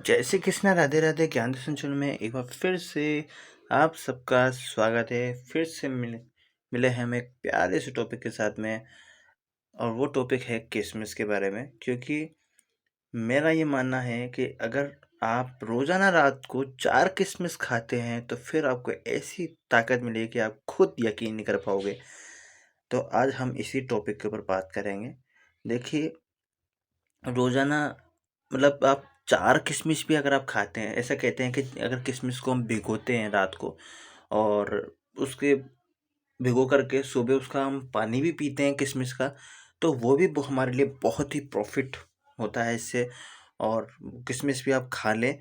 जय श्री कृष्णा, राधे राधे। ज्ञान दर्शन चैनल में एक बार फिर से आप सबका स्वागत है। फिर से मिले मिले हैं हम एक प्यारे से टॉपिक के साथ में, और वो टॉपिक है किसमिस के बारे में। क्योंकि मेरा ये मानना है कि अगर आप रोजाना रात को 4 किसमिस खाते हैं तो फिर आपको ऐसी ताकत मिलेगी कि आप खुद यकीन नहीं कर पाओगे। तो आज हम इसी टॉपिक के ऊपर बात करेंगे। देखिए, रोजाना मतलब आप 4 किशमिश भी अगर आप खाते हैं, ऐसा कहते हैं कि अगर किशमिश को हम भिगोते हैं रात को और उसके भिगो करके सुबह उसका हम पानी भी पीते हैं किशमिश का, तो वो भी हमारे लिए बहुत ही प्रॉफिट होता है इससे। और किशमिश भी आप खा लें,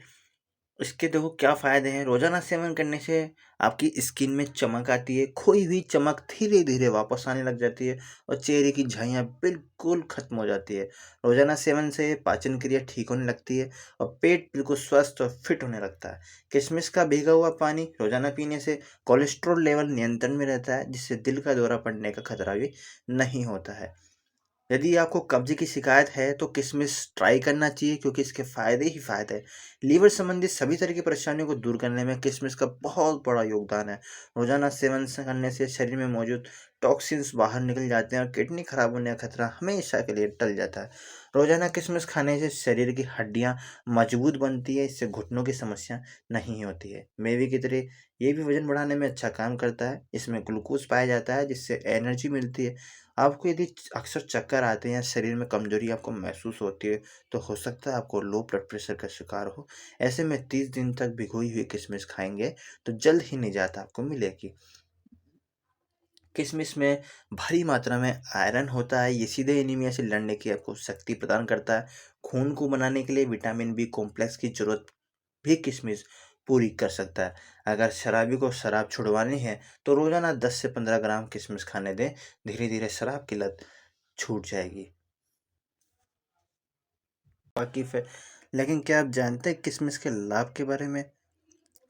इसके देखो क्या फ़ायदे हैं। रोज़ाना सेवन करने से आपकी स्किन में चमक आती है, खोई हुई चमक धीरे धीरे वापस आने लग जाती है और चेहरे की झाइयाँ बिल्कुल ख़त्म हो जाती है। रोज़ाना सेवन से पाचन क्रिया ठीक होने लगती है और पेट बिल्कुल स्वस्थ और फिट होने लगता है। किशमिश का भीगा हुआ पानी रोज़ाना पीने से कोलेस्ट्रॉल लेवल नियंत्रण में रहता है, जिससे दिल का दौरा पड़ने का खतरा भी नहीं होता है। यदि आपको कब्ज़ की शिकायत है तो किशमिश ट्राई करना चाहिए, क्योंकि इसके फ़ायदे ही फ़ायदे हैं। लीवर संबंधित सभी तरह की परेशानियों को दूर करने में किशमिश का बहुत बड़ा योगदान है। रोज़ाना सेवन से करने से शरीर में मौजूद टॉक्सिन्स बाहर निकल जाते हैं और किडनी खराब होने का खतरा हमेशा के लिए टल जाता है। रोज़ाना किशमिश खाने से शरीर की हड्डियाँ मजबूत बनती है, इससे घुटनों की समस्या नहीं होती है। मेवे की तरह ये भी वज़न बढ़ाने में अच्छा काम करता है। इसमें ग्लूकोज़ पाया जाता है, जिससे एनर्जी मिलती है। आपको यदि अक्सर चक्कर आते हैं या शरीर में कमजोरी आपको महसूस होती है, तो हो सकता है आपको लो ब्लड प्रेशर का शिकार हो। ऐसे में 30 दिन तक भिगोई हुई किशमिश खाएंगे तो जल्द ही निजात आपको मिलेगी। किशमिश में भारी मात्रा में आयरन होता है, ये सीधे एनीमिया से लड़ने की आपको शक्ति प्रदान करता है। खून को बनाने के लिए विटामिन बी कॉम्प्लेक्स की जरूरत भी किशमिश पूरी कर सकता है। अगर शराबी को शराब छुड़वानी है तो रोजाना 10 से 15 ग्राम किशमिश खाने दें। धीरे धीरे शराब की लत छूट जाएगी। वाकिफ है, लेकिन क्या आप जानते हैं किशमिश के लाभ के बारे में?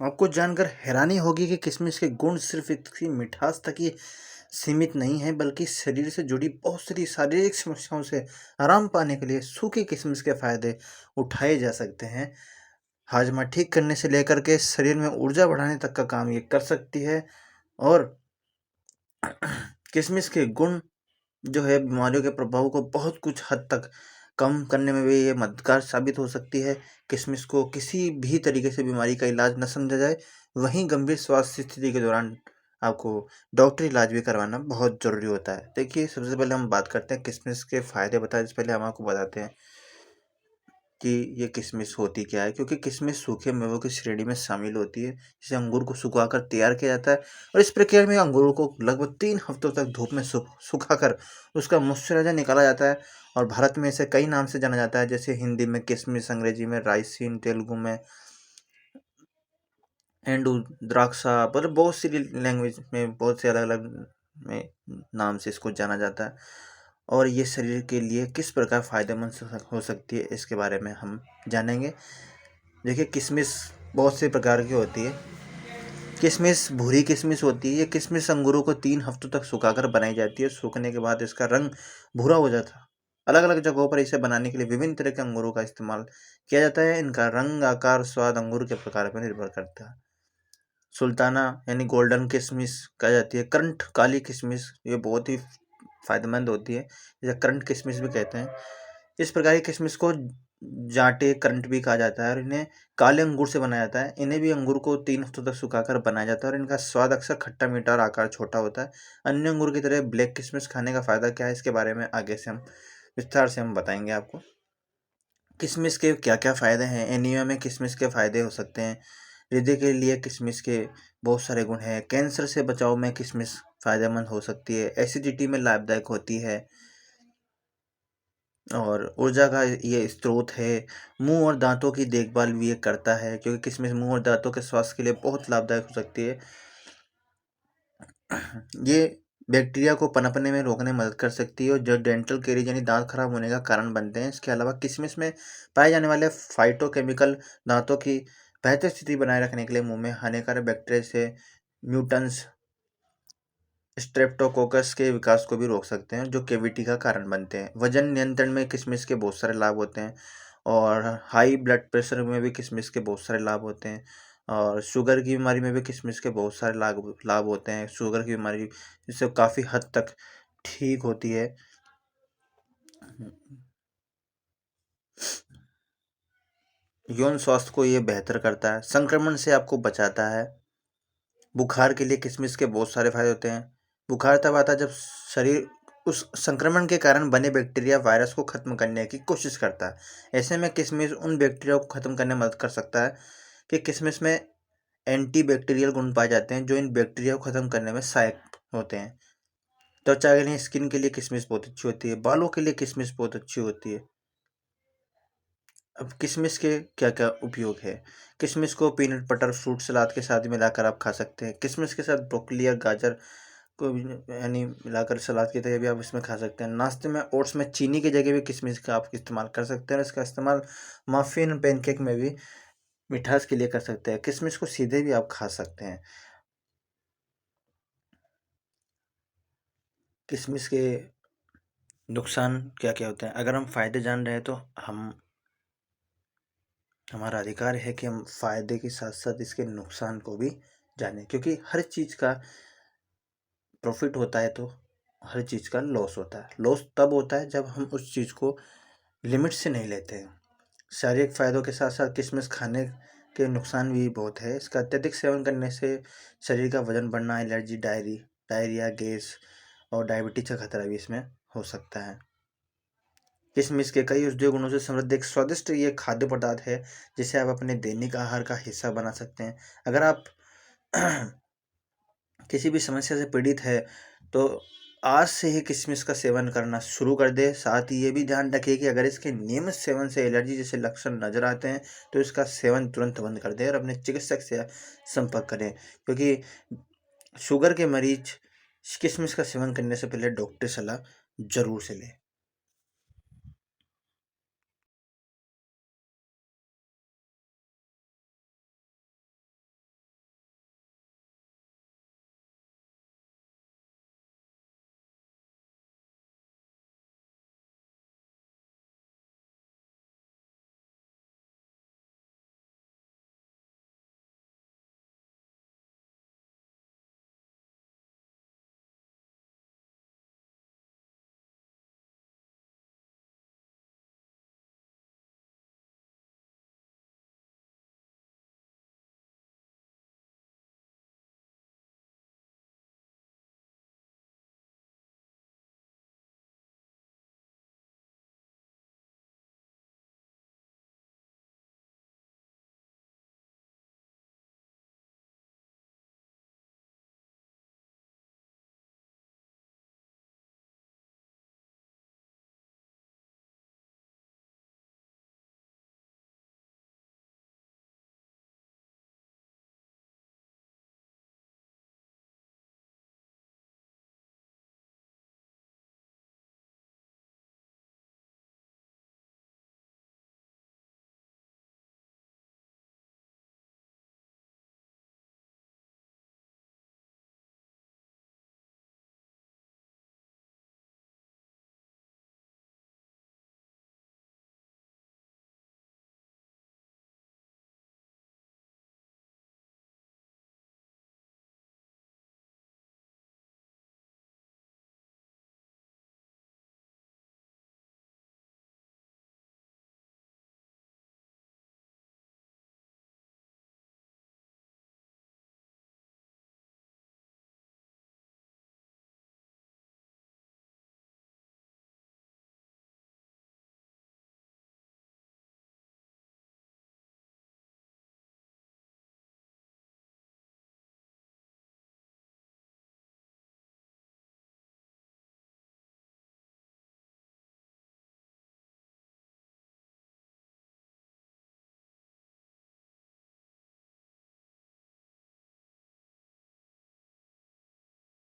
आपको जानकर हैरानी होगी कि किशमिश के गुण सिर्फ इसकी मिठास तक ही सीमित नहीं है, बल्कि शरीर से जुड़ी बहुत सारी शारीरिक समस्याओं से आराम पाने के लिए सूखी किशमिश के फायदे उठाए जा सकते हैं। हाजमा ठीक करने से लेकर के शरीर में ऊर्जा बढ़ाने तक का काम ये कर सकती है। और किशमिश के गुण जो है बीमारियों के प्रभाव को बहुत कुछ हद तक कम करने में भी ये मददगार साबित हो सकती है। किशमिश को किसी भी तरीके से बीमारी का इलाज न समझा जाए, वहीं गंभीर स्वास्थ्य स्थिति के दौरान आपको डॉक्टरी इलाज भी करवाना बहुत ज़रूरी होता है। देखिए, सबसे पहले हम बात करते हैं किशमिश के फ़ायदे बताए, इससे पहले हम आपको बताते हैं कि ये किशमिश होती क्या है। क्योंकि किशमिश सूखे मेवों की श्रेणी में शामिल होती है, जिसे अंगूर को सुखाकर तैयार किया जाता है। और इस प्रक्रिया में अंगूरों को लगभग 3 हफ्तों तक धूप में सुखाकर उसका मॉइस्चराइजर निकाला जाता है। और भारत में इसे कई नाम से जाना जाता है, जैसे हिंदी में किशमिश, अंग्रेजी में राइसिन, तेलुगु में एंडू, द्राक्षा, मतलब बहुत सी लैंग्वेज में बहुत से अलग अलग में नाम से इसको जाना जाता है। और ये शरीर के लिए किस प्रकार फ़ायदेमंद हो सकती है, इसके बारे में हम जानेंगे। देखिए, किशमिश बहुत से प्रकार की होती है। किशमिश भूरी किशमिश होती है। ये किशमिश अंगूरों को 3 हफ्तों तक सुखाकर बनाई जाती है। सूखने के बाद इसका रंग भूरा हो जाता है। अलग अलग जगहों पर इसे बनाने के लिए विभिन्न तरह के अंगूरों का इस्तेमाल किया जाता है। इनका रंग, आकार, स्वाद अंगूर के प्रकार पर निर्भर करता है। सुल्ताना यानी गोल्डन किशमिश कहा जाती है। करंट काली किशमिश, ये बहुत ही फायदेमंद होती है, इसे करंट किशमिश भी कहते हैं। इस प्रकार की किशमिश को जाटे करंट भी कहा जाता है और इन्हें काले अंगूर से बनाया जाता है। इन्हें भी अंगूर को 3 हफ्तों तक सुखाकर बनाया जाता है और इनका स्वाद अक्सर खट्टा मीठा और आकार छोटा होता है। अन्य अंगूर की तरह ब्लैक किशमिश खाने का फायदा क्या है, इसके बारे में आगे से हम विस्तार से हम बताएंगे आपको। किशमिश के क्या क्या फ़ायदे हैं। एनीमिया में किशमिश के फ़ायदे हो सकते हैं। हृदय के लिए किशमिश के बहुत सारे गुण हैं। कैंसर से बचाव में किशमिश फ़ायदेमंद हो सकती है। एसिडिटी में लाभदायक होती है और ऊर्जा का ये स्रोत है। मुंह और दांतों की देखभाल भी ये करता है, क्योंकि किशमिश मुंह और दांतों के स्वास्थ्य के लिए बहुत लाभदायक हो सकती है। ये बैक्टीरिया को पनपने में रोकने में मदद कर सकती है और जो डेंटल कैरीज यानी दांत खराब होने का कारण बनते हैं। इसके अलावा किशमिश में पाए जाने वाले फाइटोकेमिकल दांतों की बेहतर स्थिति बनाए रखने के लिए मुंह में हानिकारक बैक्टीरिया से म्यूटेंट्स स्ट्रेप्टोकोकस के विकास को भी रोक सकते हैं, जो कैविटी का कारण बनते हैं। वजन नियंत्रण में किशमिश के बहुत सारे लाभ होते हैं और हाई ब्लड प्रेशर में भी किशमिश के बहुत सारे लाभ होते हैं, और शुगर की बीमारी में भी किशमिश के बहुत सारे लाभ लाभ होते हैं। शुगर की बीमारी जिससे काफ़ी हद तक ठीक होती है। यौन स्वास्थ्य को ये बेहतर करता है, संक्रमण से आपको बचाता है। बुखार के लिए किशमिश के बहुत सारे फायदे होते हैं। बुखार तब आता है जब शरीर उस संक्रमण के कारण बने बैक्टीरिया वायरस को खत्म करने की कोशिश करता है। ऐसे में किशमिश उन बैक्टीरिया को खत्म करने में मदद कर सकता है कि किशमिश में एंटी बैक्टीरियल गुण पाए जाते हैं जो इन बैक्टीरिया को खत्म करने में सहायक होते हैं। त्वचा के लिए, स्किन के लिए किशमिश बहुत अच्छी होती है। बालों के लिए किशमिश बहुत अच्छी होती है। अब किशमिश के क्या क्या उपयोग है। किशमिश को पीनट बटर फ्रूट सलाद के साथ मिलाकर आप खा सकते हैं। किशमिश के साथ ब्रोकली या गाजर को भी यानी मिलाकर सलाद की तरह भी आप इसमें खा सकते हैं। नाश्ते में ओट्स में चीनी की जगह भी किशमिश का आप इस्तेमाल कर सकते हैं, और इसका इस्तेमाल मफ़िन पैनकेक में भी मिठास के लिए कर सकते हैं। किशमिश को सीधे भी आप खा सकते हैं। किशमिश के नुकसान क्या क्या होते हैं। अगर हम फ़ायदे जान रहे हैं तो हमारा अधिकार है कि हम फ़ायदे के साथ साथ इसके नुकसान को भी जानें, क्योंकि हर चीज़ का प्रॉफिट होता है तो हर चीज़ का लॉस होता है। लॉस तब होता है जब हम उस चीज़ को लिमिट से नहीं लेते हैं। शारीरिक फ़ायदों के साथ साथ किशमिश खाने के नुकसान भी बहुत है। इसका अत्यधिक सेवन करने से शरीर का वजन बढ़ना, एलर्जी, डायरिया, गैस और डायबिटीज का खतरा भी इसमें हो सकता है। किशमिश के कई औषधीय गुणों से समृद्ध एक स्वादिष्ट ये खाद्य पदार्थ है जिसे आप अपने दैनिक आहार का हिस्सा बना सकते हैं। अगर आप किसी भी समस्या से पीड़ित है तो आज से ही किशमिश का सेवन करना शुरू कर दे। साथ ही ये भी ध्यान रखिए कि अगर इसके नियमित सेवन से एलर्जी जैसे लक्षण नजर आते हैं तो इसका सेवन तुरंत बंद कर दें और अपने चिकित्सक से संपर्क करें, क्योंकि शुगर के मरीज किशमिश का सेवन करने से पहले डॉक्टर सलाह जरूर से लें।